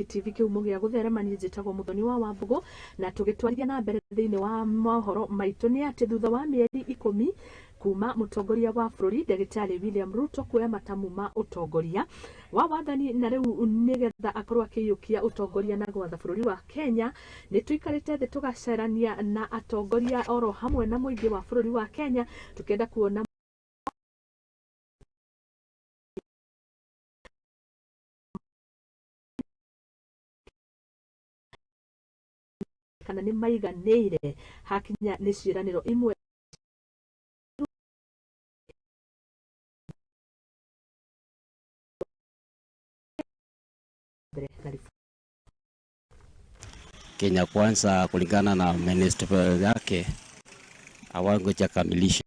Mwaki TV kiumo gya gutherema ni njitagwo Muthoni wa Wambugu na tugitwarithia na mbere thiini wa mohoro maitu ni ati thutha wa mieri 10 kuma mutongoria wa bururi Ndagitari William Ruto kuoya matamu ma utongoria wa wathani na riu nigetha akorwo akiyukia utongoria na gwatha bururi wa Kenya ni tuikarite thi tugacerania na atongoria oro hamwe na muingi wa bururi wa Kenya tukenda kuona kana ni maiganire hakinya ni ciraniro imwe Kenya Kwanza kulingana na minister yake awango cha kamilisha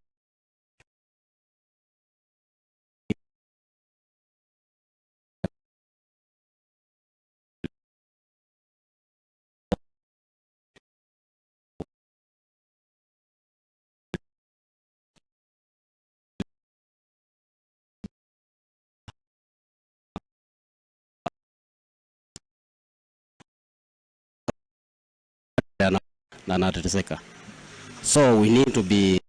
na nateseka. So we need to be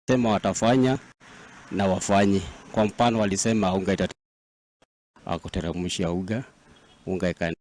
sema watafanya na wafanye. Kwa mfano walisema unga itateremshia unga ikani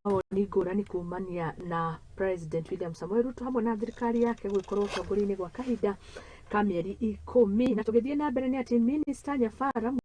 maoni ngurani kumania na President William Samoei Ruto hamwe na thirikari yake gwikorwo utongoria-ini gwa kahinda ka mieri 10 na tugithie na mbere ni ati Minister Nyafara